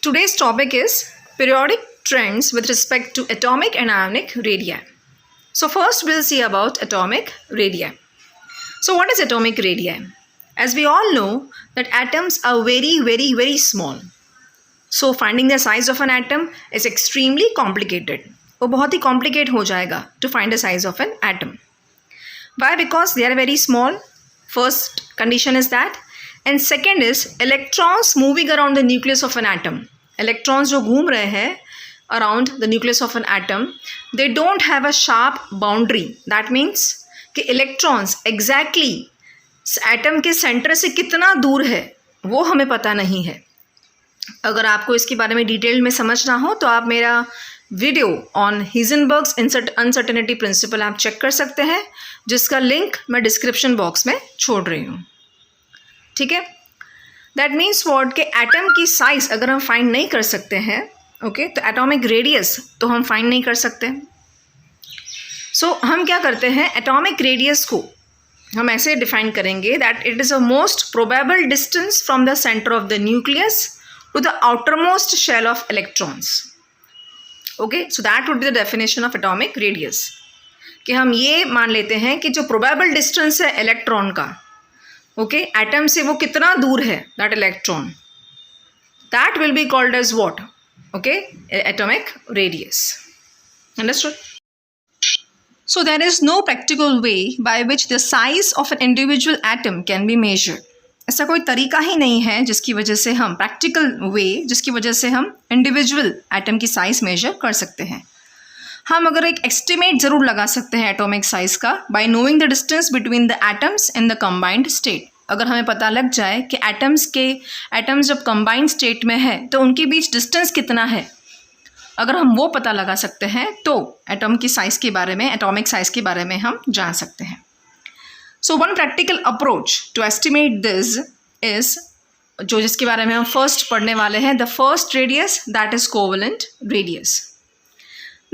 Today's topic is periodic trends with respect to atomic and ionic radii. So first we'll see about atomic radii. So what is atomic radii? As we all know that atoms are very small. So finding the size of an atom is extremely complicated. वो बहुत ही complicate हो जाएगा to find the size of an atom. Why? Because they are very small. First condition is that. And second is electrons moving around the nucleus of an atom. Electrons जो घूम रहे हैं around the nucleus of an atom, they don't have a sharp boundary. That means कि electrons exactly atom के center से कितना दूर है वो हमें पता नहीं है. अगर आपको इसके बारे में डिटेल में समझना हो तो आप मेरा वीडियो ऑन हिजनबर्ग्स अनसर्टेनिटी प्रिंसिपल आप चेक कर सकते हैं, जिसका लिंक मैं डिस्क्रिप्शन बॉक्स में छोड़ रही हूँ. ठीक है. दैट मीन्स व्हाट कि एटम की साइज अगर हम फाइंड नहीं कर सकते हैं, ओके, तो एटॉमिक रेडियस तो हम फाइंड नहीं कर सकते. सो हम क्या करते हैं, एटॉमिक रेडियस को हम ऐसे डिफाइन करेंगे that it is a most probable distance from the centre of the nucleus to the outermost shell of electrons. Okay, so that would be the definition of atomic radius. कि हम ये मान लेते हैं कि जो प्रोबेबल डिस्टेंस है electron का, ओके, एटम से वो कितना दूर है, that electron, that will be called as what, okay, atomic radius. Understood? So there is no practical way by which the size of an individual atom can be measured. ऐसा कोई तरीका ही नहीं है जिसकी वजह से हम प्रैक्टिकल वे जिसकी वजह से हम इंडिविजुअल एटम की साइज मेजर कर सकते हैं. हम अगर एक एस्टिमेट ज़रूर लगा सकते हैं एटॉमिक साइज़ का bye knowing the distance between the atoms in the combined state. अगर हमें पता लग जाए कि एटम्स जब कंबाइंड स्टेट में है तो उनके बीच डिस्टेंस कितना है, अगर हम वो पता लगा सकते हैं तो एटम की साइज़ के बारे में, एटॉमिक साइज़ के बारे में हम जान सकते हैं. So one practical approach to estimate this is, जो जिसके बारे में हम फर्स्ट पढ़ने वाले हैं, the first radius, that is covalent radius.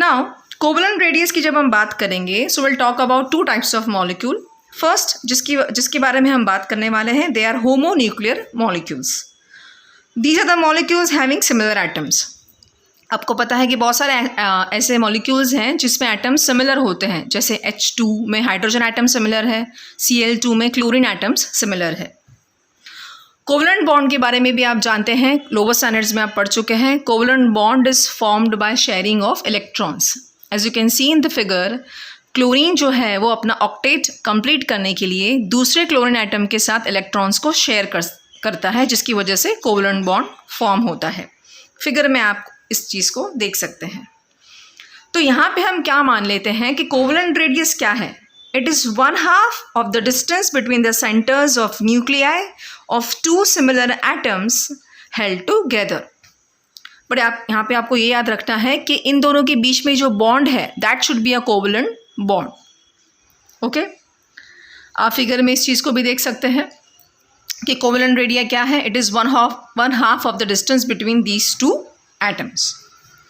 Now covalent radius की जब हम बात करेंगे, so will talk about two types of molecule. First जिसके बारे में हम बात करने वाले हैं, they are homonuclear molecules. These are the molecules having similar atoms. आपको पता है कि बहुत सारे ऐसे मॉलिक्यूल्स हैं जिसमें एटम्स सिमिलर होते हैं, जैसे H2 में हाइड्रोजन एटम सिमिलर है, Cl2 में क्लोरीन एटम्स सिमिलर है. कोवेलेंट बॉन्ड के बारे में भी आप जानते हैं, लोअर स्टैंडर्ड्स में आप पढ़ चुके हैं. Covalent bond is formed by sharing of electrons. As you can see in the figure, chlorine जो है वो अपना ऑक्टेट कंप्लीट करने के लिए दूसरे क्लोरीन एटम के साथ इलेक्ट्रॉन्स को शेयर करता है, जिसकी वजह से कोवेलेंट बॉन्ड फॉर्म होता है. फिगर में आप इस चीज़ को देख सकते हैं. तो यहाँ पे हम क्या मान लेते हैं कि कोवेलेंट रेडियस क्या है? It is 1/2 of the distance between the centres of nuclei of two similar atoms held together. But आप यहाँ पे आपको ये याद रखना है कि इन दोनों के बीच में जो बॉन्ड है that should be a covalent bond. Okay, आप फिगर में इस चीज़ को भी देख सकते हैं कि कोवेलेंट रेडिया क्या है. It is 1/2 of the distance between these two atoms.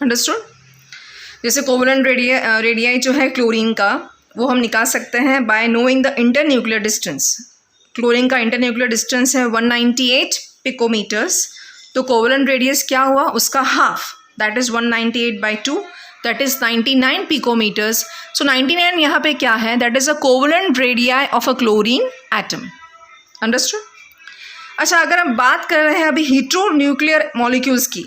Understood? जैसे कोवेलेंट रेडियाई जो है क्लोरीन का, वो हम निकाल सकते हैं by knowing the internuclear distance. Chlorine का इंटरन्यूक्लियर डिस्टेंस है 198 पिकोमीटर्स. तो कोवेलेंट रेडियस क्या हुआ, उसका half, that is 198/2, that is 99 picometres. So 99 यहाँ पे क्या है, that is a covalent radii of a chlorine atom. Understood? अच्छा, अगर हम बात कर रहे हैं अभी हीटेरोन्यूक्लियर मॉलिक्यूल्स की,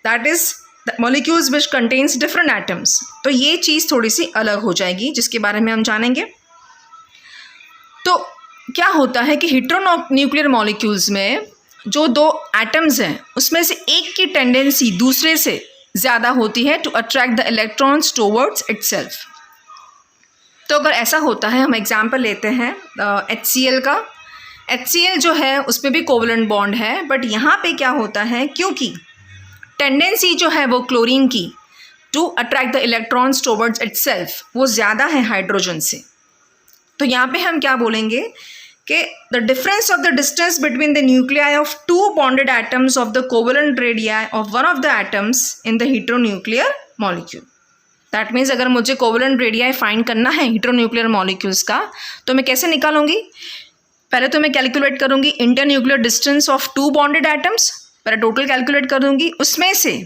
that is molecules which contains different atoms, तो ये चीज़ थोड़ी सी अलग हो जाएगी जिसके बारे में हम जानेंगे. तो क्या होता है कि हीटेरोन्यूक्लियर मॉलिक्यूल्स में जो दो एटम्स हैं उसमें से एक की टेंडेंसी दूसरे से ज़्यादा होती है to attract the electrons towards itself. तो अगर ऐसा होता है, हम एग्जांपल लेते हैं HCl का. HCl जो है उसमें भी कोवेलेंट बॉन्ड है, बट यहाँ पे क्या होता है, क्योंकि टेंडेंसी जो है वो क्लोरीन की to attract the electrons towards itself वो ज़्यादा है हाइड्रोजन से. तो यहाँ पे हम क्या बोलेंगे कि the difference of the distance between the nuclei of two bonded atoms of the covalent radii of one of the atoms in the heteronuclear molecule. That means अगर मुझे कोवेलेंट रेडियाई फाइंड करना है हीटेरोन्यूक्लियर मॉलिक्यूल्स का, तो मैं कैसे निकालूंगी? पहले तो मैं कैलकुलेट करूंगी internuclear distance of two bonded atoms, पर टोटल कैलकुलेट कर दूंगी, उसमें से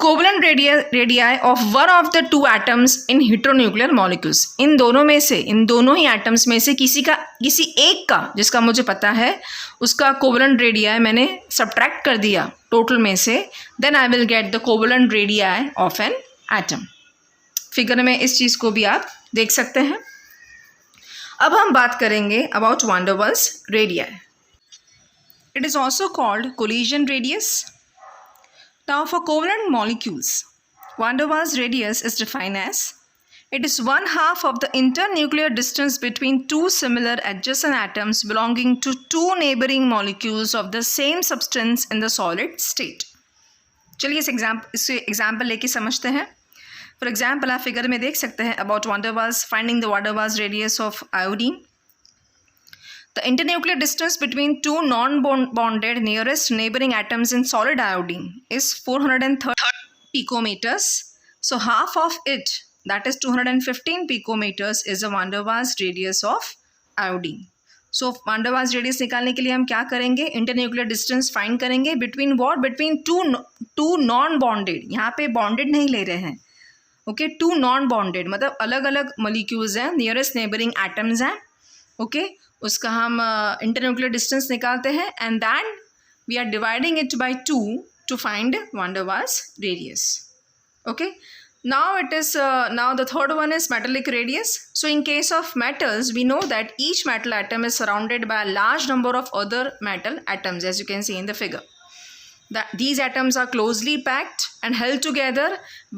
covalent radii of one of the two atoms in heteronuclear molecules, इन दोनों ही एटम्स में से किसी एक का जिसका मुझे पता है उसका कोवलेंट रेडियाई मैंने सब्ट्रैक्ट कर दिया टोटल में से, then I will get the covalent radii of an atom. Figure में इस चीज़ को भी आप देख सकते हैं। अब हम बात करेंगे about van der Waals radii. It is also called collision radius. Now for covalent molecules, van der Waals radius is defined as it is 1/2 of the internuclear distance between two similar adjacent atoms belonging to two neighboring molecules of the same substance in the solid state. चलिए इस example लेके समझते हैं। For example आप figure में देख सकते हैं about van der Waals, finding the van der Waals radius of iodine. The internuclear distance between two non-bonded nearest neighboring atoms in solid iodine is 430 picometers. So half of it, that is 215 picometers, is the van der Waals radius of iodine. So van der Waals radius निकालने के लिए हम क्या करेंगे? Internuclear distance find करेंगे between what? Between two non-bonded. यहाँ पे bonded नहीं ले रहे हैं, okay? Two non-bonded मतलब अलग अलग molecules हैं, nearest neighboring atoms हैं, okay? उसका हम इंटरन्यूक्लियर डिस्टेंस निकालते हैं and then we are dividing it by 2 to find van der Waals radius. Okay, now it is now the third one is metallic radius. So in case of metals we know that each metal atom is surrounded by a large number of other metal atoms, as you can see in the figure. These atoms are closely packed and held together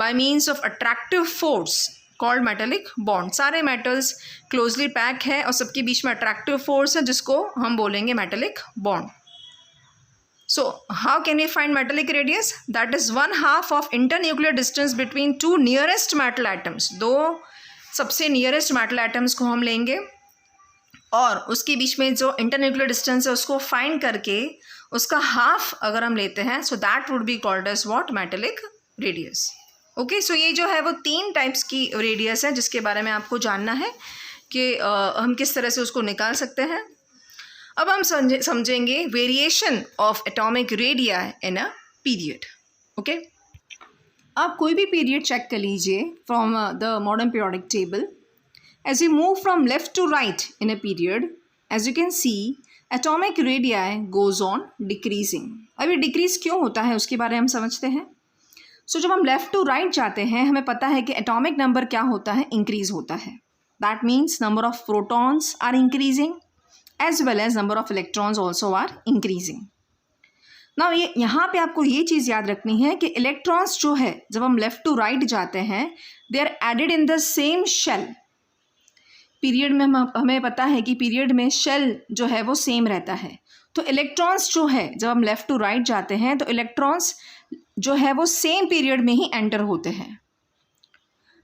by means of attractive force called metallic bond. सारे metals closely pack है और सबके बीच में attractive force है जिसको हम बोलेंगे metallic bond. So how can we find metallic radius? That is 1/2 of internuclear distance between two nearest metal atoms. दो सबसे नियरेस्ट मेटल एटम्स को हम लेंगे और उसके बीच में जो इंटरन्यूक्लियर डिस्टेंस है उसको फाइंड करके उसका हाफ अगर हम लेते हैं, so that would be called as what? Metallic radius. Okay, so ये जो है वो 3 टाइप्स की रेडियस है जिसके बारे में आपको जानना है कि हम किस तरह से उसको निकाल सकते हैं। अब हम समझेंगे variation of atomic radii in a period. Okay, आप कोई भी पीरियड चेक कर लीजिए from the modern periodic table. As we move from left to right in a period, as you can see atomic radii goes on decreasing. अब ये decrease क्यों होता है उसके बारे में हम समझते हैं। सो जब हम लेफ़्ट टू राइट जाते हैं हमें पता है कि एटॉमिक नंबर क्या होता है? इंक्रीज़ होता है। That means number of protons are increasing as well as number of electrons also are increasing. Now ये यहाँ पे आपको ये चीज़ याद रखनी है कि इलेक्ट्रॉन्स जो है जब हम लेफ़्ट टू राइट जाते हैं they are added in the same shell. Period में हमें पता है कि पीरियड में शेल जो है वो सेम रहता है। तो इलेक्ट्रॉन्स जो है जब हम लेफ़्ट टू राइट जाते हैं तो इलेक्ट्रॉन्स जो है वो सेम पीरियड में ही एंटर होते हैं,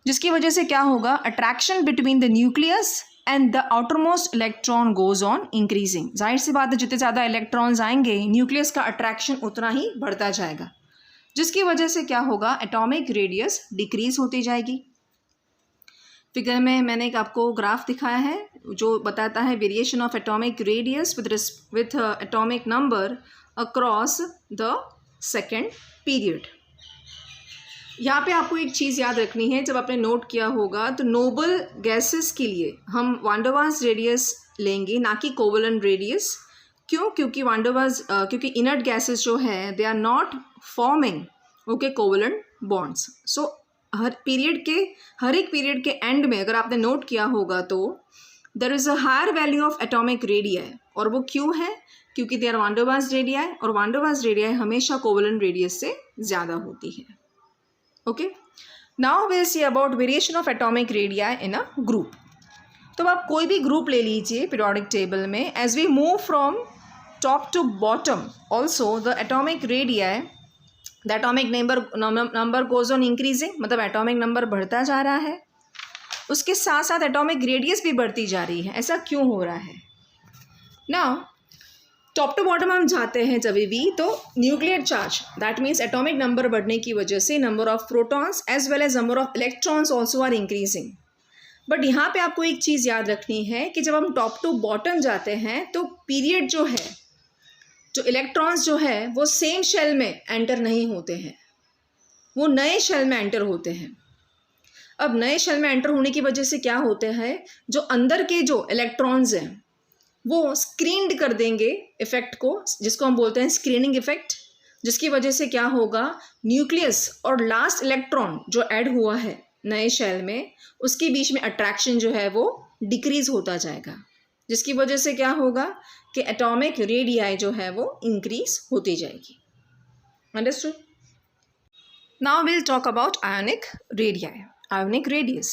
जिसकी वजह से क्या होगा? Attraction between the nucleus and the outermost electron goes on increasing. जाहिर सी बात है जितने ज़्यादा इलेक्ट्रॉन्स आएंगे न्यूक्लियस का अट्रैक्शन उतना ही बढ़ता जाएगा, जिसकी वजह से क्या होगा? एटॉमिक रेडियस डिक्रीज होती जाएगी। फिगर में मैंने एक आपको ग्राफ दिखाया है जो बताता है variation of atomic radius with atomic number across the second period. यहाँ पे आपको एक चीज़ याद रखनी है, जब आपने नोट किया होगा तो नोबल गैसेस के लिए हम van der Waals रेडियस लेंगे ना कि कोवलेंट रेडियस। क्यों? क्योंकि इनर्ट गैसेस जो है they are not forming okay covalent bonds. So हर एक पीरियड के एंड में अगर आपने नोट किया होगा तो there is a higher value of atomic radii. और वो क्यों है? क्योंकि they are van der Waals radii और van der Waals रेडियाई हमेशा कोवलेंट रेडियस से ज़्यादा होती है। Okay, now will see about variation of atomic radii in a group. तो आप कोई भी ग्रुप ले लीजिए पीरियोडिक टेबल में, as we move from top to bottom also the atomic radii the atomic number goes on increasing, मतलब atomic number बढ़ता जा रहा है, उसके साथ साथ एटॉमिक रेडियस भी बढ़ती जा रही है। ऐसा क्यों हो रहा है? नाउ टॉप टू बॉटम हम जाते हैं जब भी तो nuclear charge that means atomic number बढ़ने की वजह से number of protons as well as number of electrons also are increasing. But यहाँ पे आपको एक चीज़ याद रखनी है कि जब हम टॉप टू बॉटम जाते हैं तो पीरियड जो है जो इलेक्ट्रॉन्स जो है वो सेम शेल में एंटर नहीं होते हैं, वो नए शेल में एंटर होते हैं। अब नए शेल में एंटर होने की वजह से क्या होता है, जो अंदर के जो इलेक्ट्रॉन्स हैं वो स्क्रीन्ड कर देंगे इफेक्ट को, जिसको हम बोलते हैं स्क्रीनिंग इफेक्ट, जिसकी वजह से क्या होगा, न्यूक्लियस और लास्ट इलेक्ट्रॉन जो ऐड हुआ है नए शेल में उसके बीच में अट्रैक्शन जो है वो डिक्रीज होता जाएगा, जिसकी वजह से क्या होगा कि एटॉमिक रेडियाई जो है वो इंक्रीज होती जाएगी। Understood? Now will talk about ionic radii, ionic radius.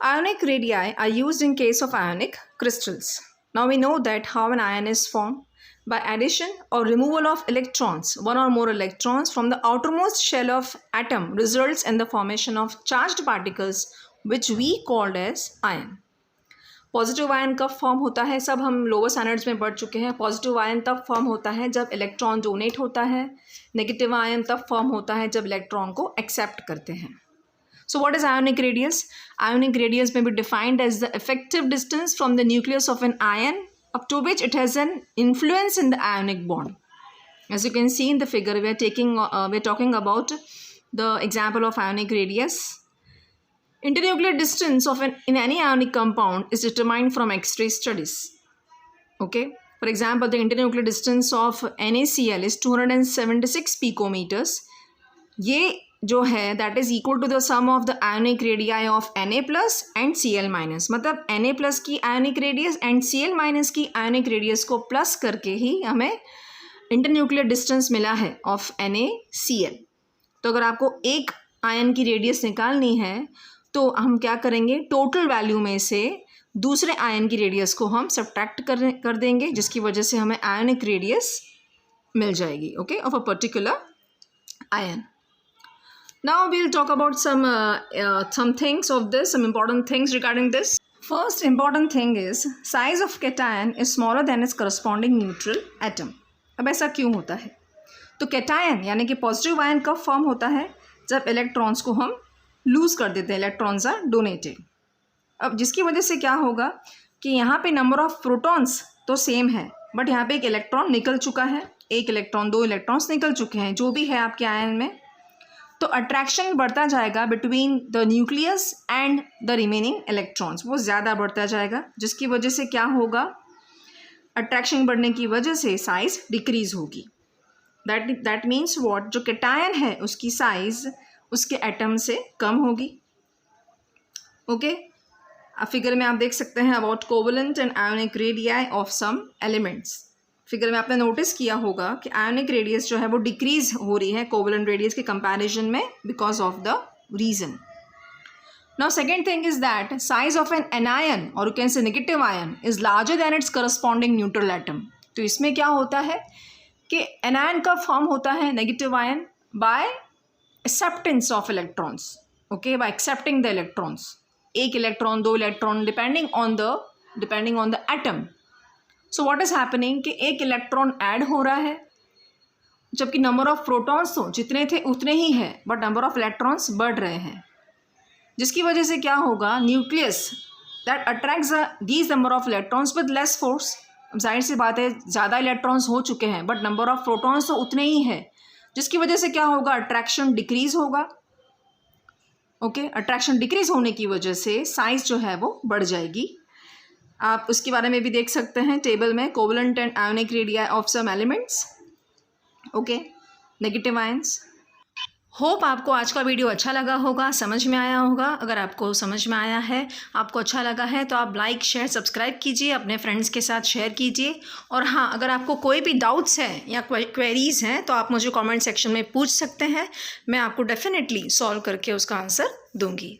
Ionic radii are used in case of ionic crystals. Now we know that how an ion is formed by addition or removal of electrons, one or more electrons from the outermost shell of atom results in the formation of charged particles which we called as ion. Positive ion कब form होता है, सब हम lower standards में पढ़ चुके हैं। Positive ion तब फॉर्म होता है जब इलेक्ट्रॉन डोनेट होता है, नेगेटिव आयन तब फॉर्म होता है जब इलेक्ट्रॉन को एक्सेप्ट करते हैं। So what is ionic radius? Ionic radius may be defined as the effective distance from the nucleus of an ion up to which it has an influence in the ionic bond. As you can see in the figure, we are talking about the example of ionic radius. Internuclear distance of in any ionic compound is determined from X-ray studies. Okay. For example, the internuclear distance of NaCl is 276 picometers. ये जो है that is equal to the sum of the ionic radii of Na plus and Cl minus, मतलब Na plus की ionic radius and Cl minus की ionic radius को plus करके ही हमें इंटरन्यूक्लियर डिस्टेंस मिला है ऑफ NaCl। तो अगर आपको एक आयन की रेडियस निकालनी है तो हम क्या करेंगे, टोटल वैल्यू में से दूसरे आयन की रेडियस को हम सब्ट्रैक्ट कर देंगे, जिसकी वजह से हमें आयोनिक रेडियस मिल जाएगी, okay, of a particular ion. Now we'll talk about some things of this, some important things regarding this. First important thing is size of cation is smaller than its corresponding neutral atom. अब ऐसा क्यों होता है? तो cation यानी कि positive ion कब form होता है, जब इलेक्ट्रॉन्स को हम लूज़ कर देते हैं, इलेक्ट्रॉन्स आर डोनेटेड। अब जिसकी वजह से क्या होगा कि यहाँ पे नंबर ऑफ प्रोटॉन्स तो सेम है, बट यहाँ पे एक इलेक्ट्रॉन निकल चुका है, एक इलेक्ट्रॉन, दो इलेक्ट्रॉन्स निकल चुके हैं, जो भी है आपके आयन में, तो अट्रैक्शन बढ़ता जाएगा between the nucleus and the remaining electrons, वो ज़्यादा बढ़ता जाएगा, जिसकी वजह से क्या होगा, अट्रैक्शन बढ़ने की वजह से साइज डिक्रीज होगी। दैट मीन्स व्हाट, जो कैटायन है उसकी साइज उसके एटम से कम होगी। ओके, फिगर में आप देख सकते हैं about covalent and ionic radii of some elements. Figure में आपने नोटिस किया होगा कि आयोनिक रेडियस जो है वो डिक्रीज हो रही है कोवलेंट रेडियस के कंपैरिजन में because of the reason. Now second thing is that size of an anion or you can say negative ion is larger than its corresponding neutral atom. तो इसमें क्या होता है कि एनायन कब फॉर्म होता है, negative ion, by acceptance of electrons, okay, by accepting the electrons, एक इलेक्ट्रॉन, दो electron, depending on the atom. So what is happening कि एक इलेक्ट्रॉन ऐड हो रहा है, जबकि नंबर ऑफ प्रोटॉन्स तो जितने थे उतने ही है, बट नंबर ऑफ इलेक्ट्रॉन्स बढ़ रहे हैं, जिसकी वजह से क्या होगा, nucleus that attracts these number of electrons with less force. जाहिर सी बात है ज़्यादा इलेक्ट्रॉन्स हो चुके हैं बट नंबर ऑफ प्रोटॉन्स तो उतने ही है, जिसकी वजह से क्या होगा, अट्रैक्शन डिक्रीज होगा। ओके, अट्रैक्शन डिक्रीज होने की वजह से साइज जो है वो बढ़ जाएगी। आप उसके बारे में भी देख सकते हैं टेबल में, covalent and ionic radii of some elements, okay, negative ions. Hope आपको आज का वीडियो अच्छा लगा होगा, समझ में आया होगा। अगर आपको समझ में आया है, आपको अच्छा लगा है, तो आप लाइक, शेयर, सब्सक्राइब कीजिए, अपने फ्रेंड्स के साथ शेयर कीजिए। और हाँ, अगर आपको कोई भी डाउट्स हैं या क्वेरीज़ हैं तो आप मुझे कमेंट सेक्शन में पूछ सकते हैं, मैं आपको डेफिनेटली सॉल्व करके उसका आंसर दूंगी।